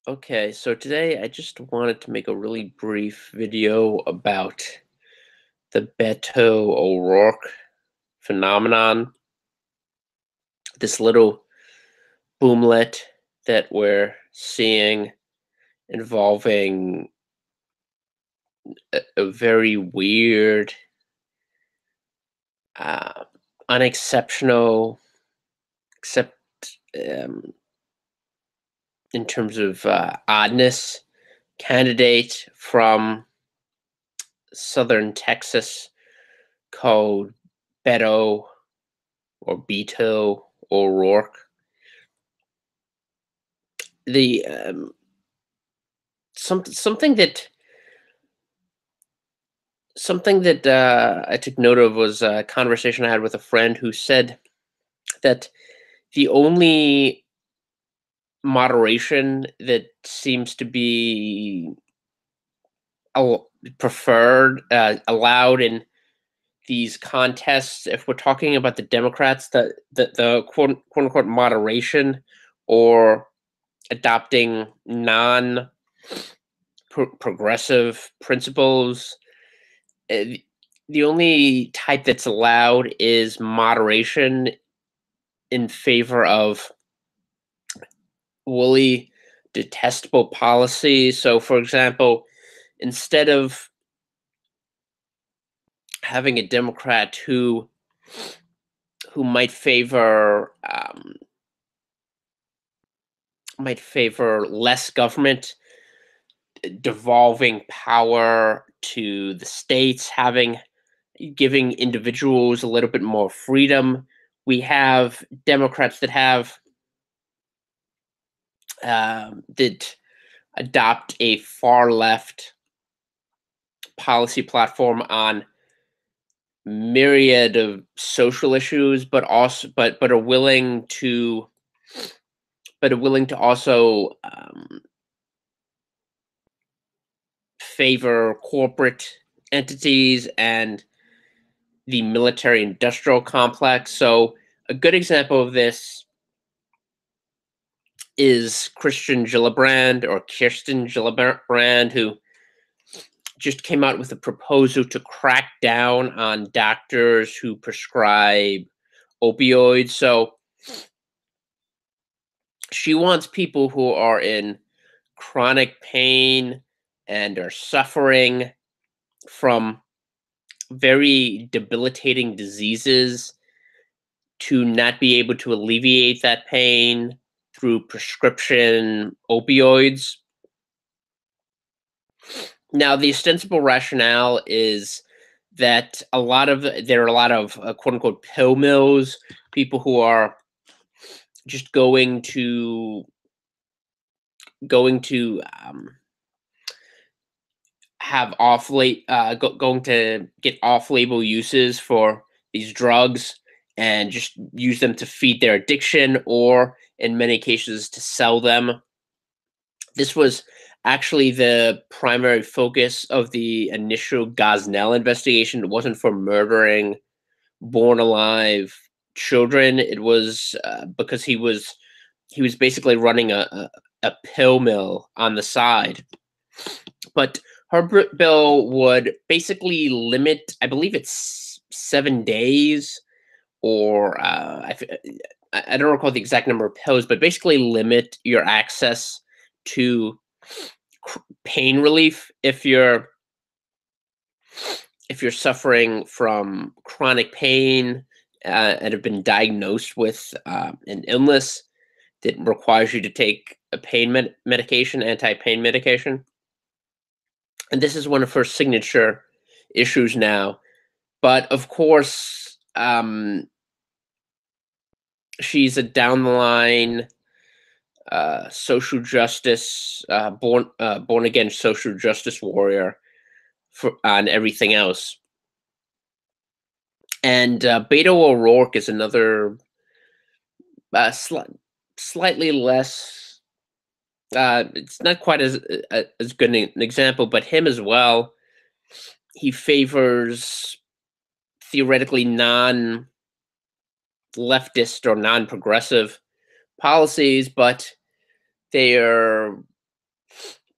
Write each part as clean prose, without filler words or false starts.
Okay, so today I just wanted to make a really brief video about the Beto O'Rourke phenomenon, this little boomlet that we're seeing involving a very weird, uh, unexceptional, except um, in terms of oddness, candidate from southern Texas called Beto or Beto O'Rourke. The something that I took note of was a conversation I had with a friend who said that the only moderation that seems to be preferred, allowed in these contests, if we're talking about the Democrats, the quote unquote moderation or adopting non progressive principles. uh, the only type that's allowed is moderation in favor of woolly, detestable policy. So, for example, instead of having a Democrat who might favor less government, devolving power to the states, giving individuals a little bit more freedom. We have Democrats that adopt a far left policy platform on myriad of social issues, but are willing to also favor corporate entities and the military industrial complex. So a good example of this is Kirsten Gillibrand, who just came out with a proposal to crack down on doctors who prescribe opioids. So she wants people who are in chronic pain and are suffering from very debilitating diseases to not be able to alleviate that pain through prescription opioids. Now, the ostensible rationale is that there are a lot of quote unquote pill mills, people who are just going to have going to get off label uses for these drugs and just use them to feed their addiction, or in many cases to sell them. This was actually the primary focus of the initial Gosnell investigation. It wasn't for murdering born alive children. It was because he was basically running a pill mill on the side. But her bill would basically limit, I believe it's 7 days, or I don't recall the exact number of pills, but basically limit your access to pain relief if you're suffering from chronic pain and have been diagnosed with an illness that requires you to take a medication, anti-pain medication. And this is one of her signature issues now. But of course, she's a down the line social justice, born again social justice warrior on everything else. And Beto O'Rourke is another slightly less. It's not quite as good an example, but him as well. He favors theoretically non-leftist or non-progressive policies, but they are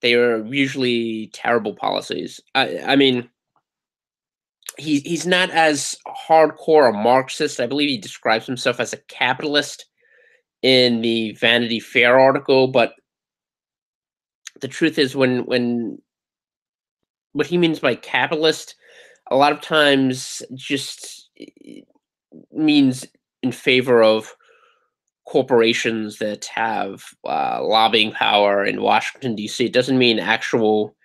They are usually terrible policies. I mean, he's not as hardcore a Marxist. I believe he describes himself as a capitalist in the Vanity Fair article, but the truth is when what he means by capitalist a lot of times just means in favor of corporations that have lobbying power in Washington D.C. It doesn't mean actual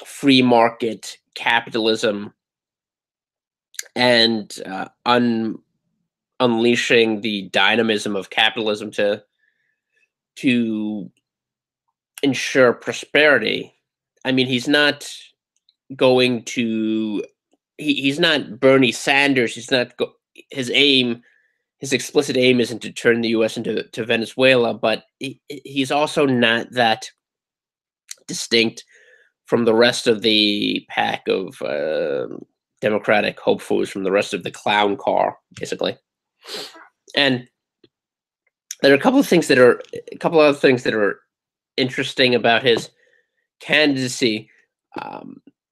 free market capitalism and unleashing the dynamism of capitalism to ensure prosperity. I mean, he's not going to. He's not Bernie Sanders. He's not. His aim, his explicit aim, isn't to turn the U.S. into Venezuela. But he's also not that distinct from the rest of the pack of Democratic hopefuls, from the rest of the clown car, basically. And there are a couple of other things that are interesting about his candidacy.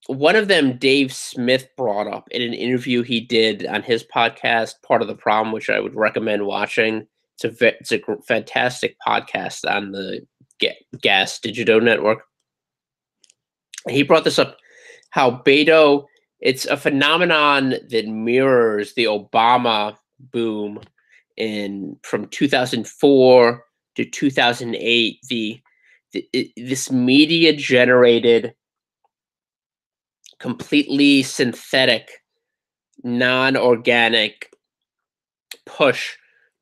One of them, Dave Smith brought up in an interview he did on his podcast, Part of the Problem, which I would recommend watching. It's a fantastic podcast on the Gas Digital Network. He brought this up, how Beto, it's a phenomenon that mirrors the Obama boom from 2004 to 2008. This media generated, completely synthetic, non-organic push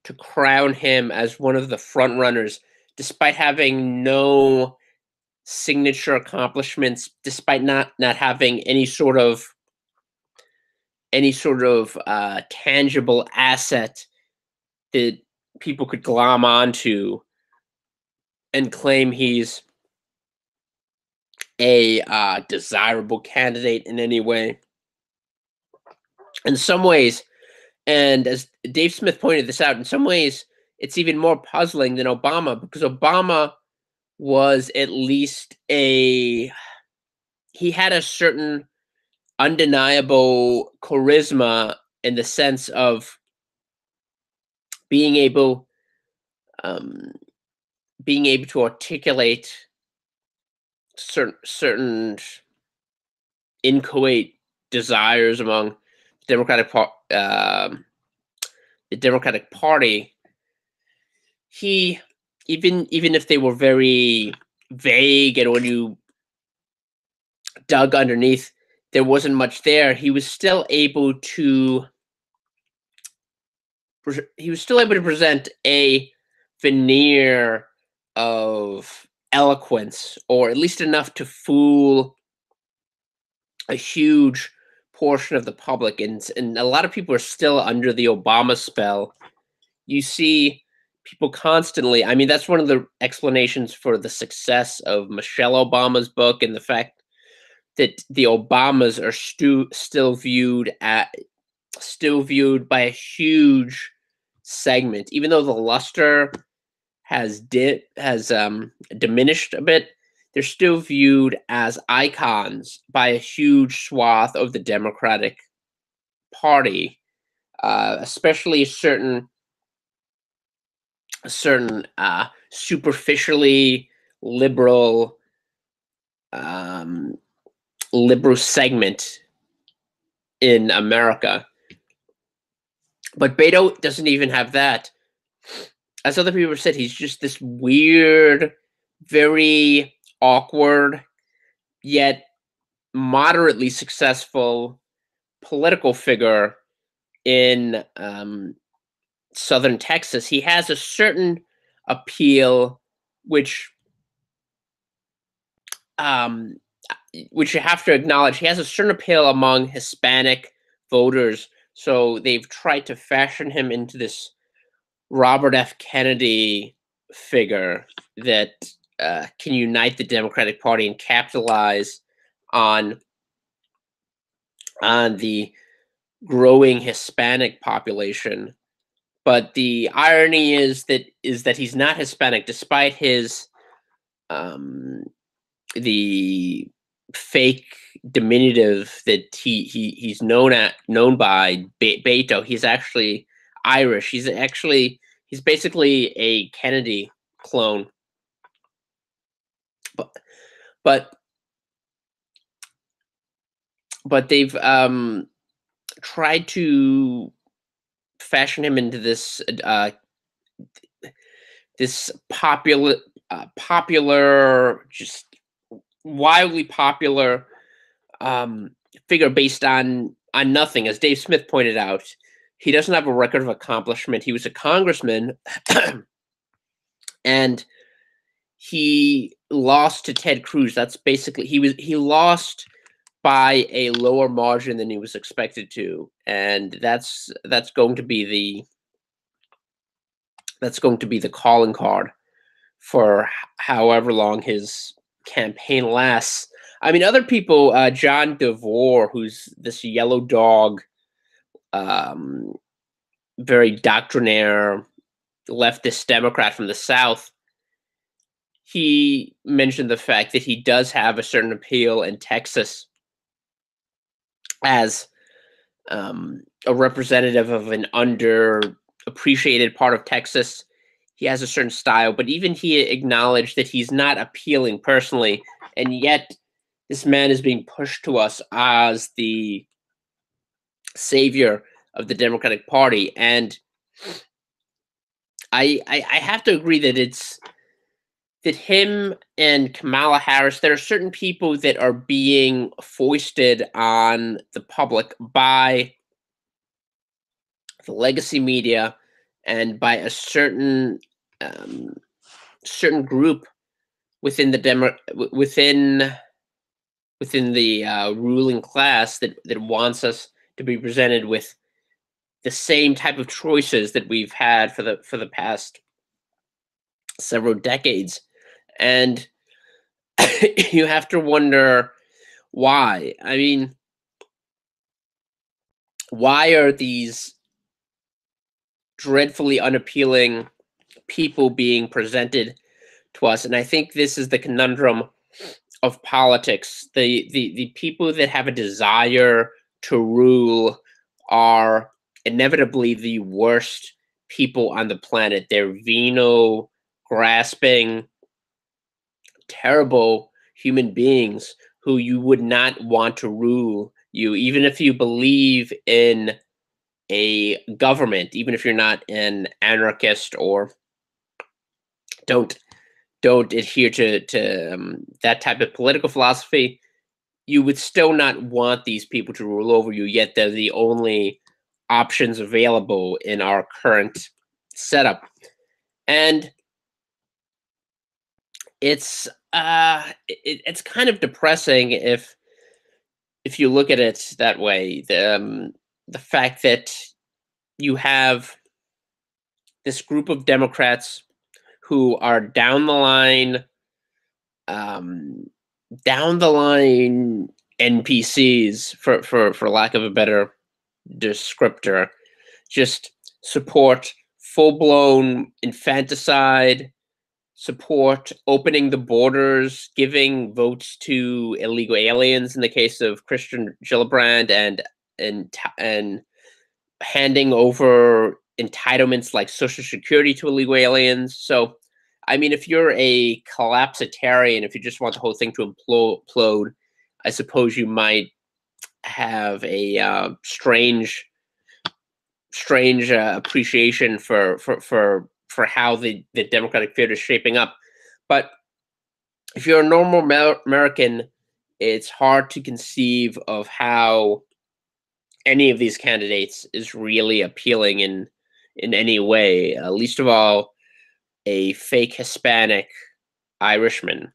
to crown him as one of the front runners, despite having no signature accomplishments, despite not having any sort of tangible asset that people could glom onto and claim he's a desirable candidate in any way. In some ways, and as Dave Smith pointed this out, in some ways it's even more puzzling than Obama, because Obama was at least he had a certain undeniable charisma in the sense of being able to articulate certain inchoate desires among the Democratic Party. He, even if they were very vague, and when you dug underneath, there wasn't much there, he was still able to present a veneer of eloquence, or at least enough to fool a huge portion of the public. And a lot of people are still under the Obama spell. You see people constantly, I mean, that's one of the explanations for the success of Michelle Obama's book, and the fact that the Obamas are still viewed by a huge segment, even though the luster has diminished a bit. They're still viewed as icons by a huge swath of the Democratic Party, especially certain superficially liberal segment in America. But Beto doesn't even have that. As other people have said, he's just this weird, very awkward, yet moderately successful political figure in southern Texas. He has a certain appeal, which you have to acknowledge. He has a certain appeal among Hispanic voters. So they've tried to fashion him into this Robert F. Kennedy figure that can unite the Democratic Party and capitalize on the growing Hispanic population. But the irony is that he's not Hispanic, despite his the fake diminutive that he's known by Beto. He's actually Irish. He's basically a Kennedy clone, but but they've tried to fashion him into this popular, just wildly popular um, figure based on nothing. As Dave Smith pointed out, he doesn't have a record of accomplishment. He was a congressman, and he lost to Ted Cruz. That's basically he lost by a lower margin than he was expected to, and that's going to be the calling card for however long his campaign lasts. I mean, other people, John DeVore, who's this yellow dog, um, very doctrinaire leftist Democrat from the South, he mentioned the fact that he does have a certain appeal in Texas as a representative of an underappreciated part of Texas. He has a certain style, but even he acknowledged that he's not appealing personally, and yet this man is being pushed to us as the savior of the Democratic Party. And I have to agree that him and Kamala Harris, there are certain people that are being foisted on the public by the legacy media and by a certain group within the within the ruling class that wants us to be presented with the same type of choices that we've had for the past several decades. And you have to wonder why. I mean, why are these dreadfully unappealing people being presented to us? And I think this is the conundrum of politics. The people that have a desire to rule are inevitably the worst people on the planet. They're venal, grasping, terrible human beings who you would not want to rule you, even if you believe in a government, even if you're not an anarchist or don't adhere to that type of political philosophy. You would still not want these people to rule over you, yet they're the only options available in our current setup. And it's it's kind of depressing if you look at it that way. The fact that you have this group of Democrats who are down the line NPCs, for lack of a better descriptor, just support full-blown infanticide, support opening the borders, giving votes to illegal aliens in the case of Christian Gillibrand, and handing over entitlements like Social Security to illegal aliens. So, I mean, if you're a collapsitarian, if you just want the whole thing to implode, I suppose you might have a strange appreciation for how the Democratic field is shaping up. But if you're a normal American, it's hard to conceive of how any of these candidates is really appealing in any way. Least of all, a fake Hispanic Irishman.